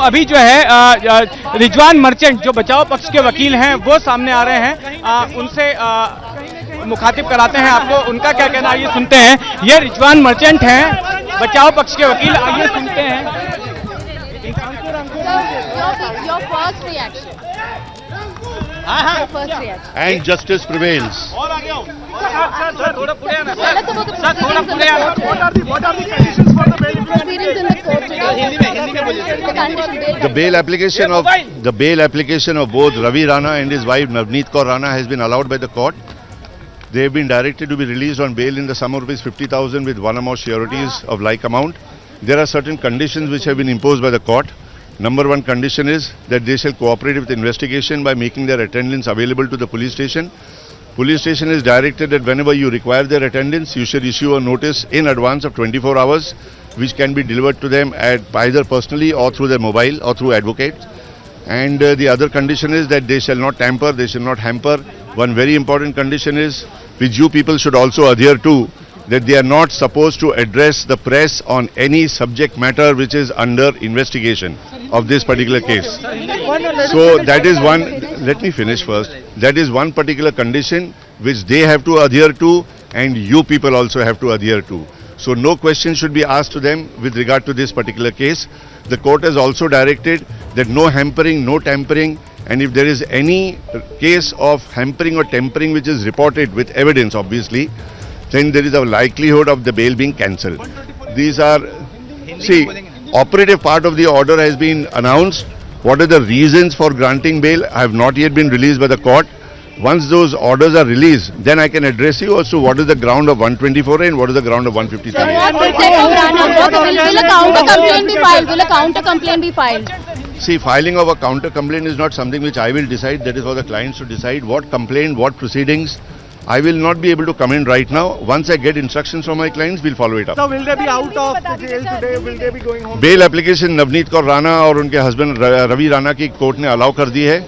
अभी जो है रिजवान मर्चेंट जो बचाव पक्ष के वकील हैं वो सामने आ रहे हैं, उनसे मुखातिब कराते हैं आपको, उनका क्या कहना है ये सुनते हैं। ये रिजवान मर्चेंट हैं, बचाव पक्ष के वकील, आइए सुनते हैं। Your first reaction. Your first reaction. And justice prevails. What are the conditions for the bail proceedings in the court today? The bail application of both Ravi Rana and his wife Navneet Kaur Rana has been allowed by the court. They have been directed to be released on bail in the sum of ₹50,000 with one or more sureties of like amount. There are certain conditions which have been imposed by the court. Number one condition is that they shall cooperate with investigation by making their attendance available to the police station. Police station is directed that whenever you require their attendance, you should issue a notice in advance of 24 hours, which can be delivered to them at either personally or through their mobile or through advocates. And the other condition is that they shall not tamper, they shall not hamper. One very important condition is, which you people should also adhere to, that they are not supposed to address the press on any subject matter which is under investigation of this particular case. So that is one, let me finish first, that is one particular condition which they have to adhere to and you people also have to adhere to. So no question should be asked to them with regard to this particular case. The court has also directed that no hampering, no tampering, and if there is any case of hampering or tampering which is reported with evidence obviously, then there is a likelihood of the bail being cancelled. These are, see, operative part of the order has been announced. What are the reasons for granting bail have not yet been released by the court. Once those orders are released, then I can address you as to what is the ground of 124A and what is the ground of 153A. Will a counter complaint be filed? Will a counter complaint be filed? See, filing of a counter complaint is not something which I will decide. That is for the clients to decide what complaint, what proceedings. I will not be able to comment right now. Once I get instructions from my clients, we'll follow it up. So will they be out of the jail today? Will they be going home? Bail application Navneet Kaur Rana और उनके husband Ravi Rana की court ने allow कर दी है.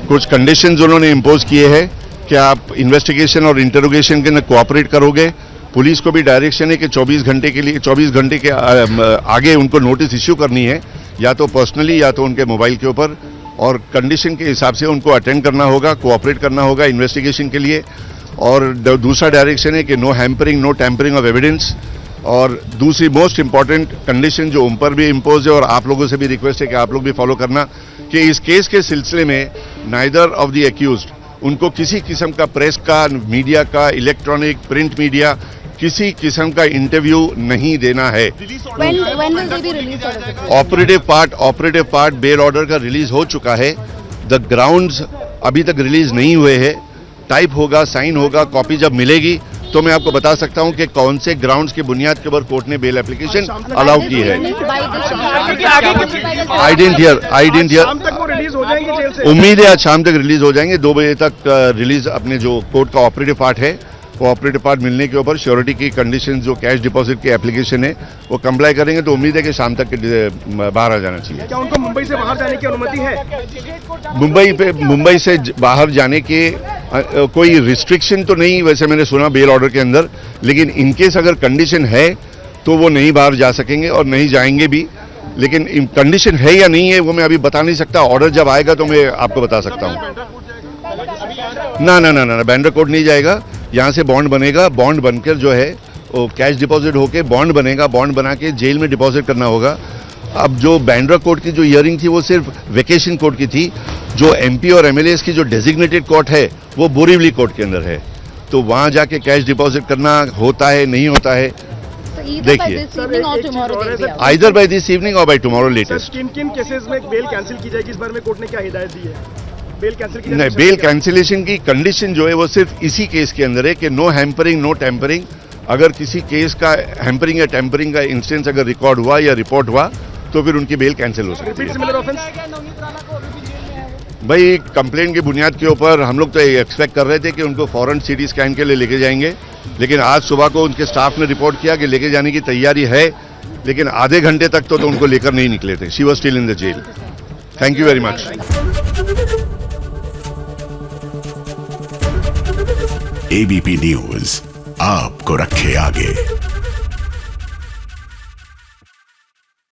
कुछ conditions उन्होंने impose किए हैं कि आप इन्वेस्टिगेशन और इंटरोगेशन के अंदर कोऑपरेट करोगे. पुलिस को भी डायरेक्शन है कि 24 घंटे के लिए 24 घंटे के आगे उनको नोटिस इश्यू करनी है, या तो पर्सनली या तो उनके मोबाइल के ऊपर, और कंडीशन के हिसाब से उनको अटेंड करना होगा, कोऑपरेट करना होगा इन्वेस्टिगेशन के लिए. और दूसरा डायरेक्शन है कि no hampering, no tampering of evidence. और दूसरी मोस्ट इंपॉर्टेंट कंडीशन जो उन पर भी इम्पोज है और आप लोगों से भी रिक्वेस्ट है कि आप लोग भी फॉलो करना, कि इस केस के सिलसिले में नाइदर ऑफ द एक्यूज्ड उनको किसी किस्म का प्रेस का, मीडिया का, इलेक्ट्रॉनिक प्रिंट मीडिया, किसी किस्म का इंटरव्यू नहीं देना है. ऑपरेटिव पार्ट बेल ऑर्डर का रिलीज हो चुका है. द ग्राउंड्स अभी तक रिलीज नहीं हुए हैं. टाइप होगा, साइन होगा, कॉपी जब मिलेगी तो मैं आपको बता सकता हूं कि कौन से ग्राउंड्स की बुनियाद के ऊपर कोर्ट ने बेल एप्लीकेशन अलाउ की है. आई डेंट हियर. उम्मीद है आज शाम तक रिलीज हो जाएंगे. 2 बजे तक रिलीज अपने जो कोर्ट का ऑपरेटिव पार्ट है, वो ऑपरेटिव पार्ट मिलने के ऊपर श्योरिटी की कंडीशन जो कैश डिपॉजिट की एप्लीकेशन है वो कंप्लाई करेंगे. तो उम्मीद है कि शाम तक बाहर आ जाना चाहिए. क्या उनको मुंबई से बाहर जाने की अनुमति है? मुंबई से बाहर जाने के कोई रिस्ट्रिक्शन तो नहीं वैसे मैंने सुना बेल ऑर्डर के अंदर, लेकिन इनकेस अगर कंडीशन है तो वो नहीं बाहर जा सकेंगे और नहीं जाएंगे भी. लेकिन कंडीशन है या नहीं है वो मैं अभी बता नहीं सकता. ऑर्डर जब आएगा तो मैं आपको बता सकता हूँ. ना बैंड्रा कोर्ट नहीं जाएगा. यहाँ से बॉन्ड बनेगा. बॉन्ड बनकर जो है वो कैश डिपॉजिट होके बॉन्ड बनेगा. बॉन्ड बना के जेल में डिपॉजिट करना होगा. अब जो बैंड्रा कोर्ट की जो हियरिंग थी वो सिर्फ वेकेशन कोर्ट की थी. जो एमपी और एमएलएस की जो डेजिग्नेटेड कोर्ट है वो बोरीवली कोर्ट के अंदर है. तो वहाँ जाके कैश डिपॉजिट करना होता है नहीं होता है देखिए. आइदर बाय दिस इवनिंग और बाय टुमारो लेटेस्ट. किन केसेस में बेल कैंसिल की जाएगी इस बारे में कोर्ट ने क्या हिदायत दी है? बेल कैंसिल की नहीं, बेल कैंसिलेशन की कंडीशन जो है वो सिर्फ इसी केस के अंदर है कि नो हैम्परिंग, नो टैम्परिंग. अगर किसी केस का हैम्परिंग या टैम्परिंग का इंस्टेंस अगर रिकॉर्ड हुआ या रिपोर्ट हुआ तो फिर उनकी बेल कैंसिल हो सकती है. भाई कंप्लेंट की बुनियाद के ऊपर हम लोग तो एक्सपेक्ट कर रहे थे कि उनको फौरन सीटी स्कैन के लिए लेके जाएंगे, लेकिन आज सुबह को उनके स्टाफ ने रिपोर्ट किया कि लेके जाने की तैयारी है, लेकिन आधे घंटे तक तो उनको लेकर नहीं निकले थे. She was still in the jail. Thank you very much. ABP news आपको रखे आगे.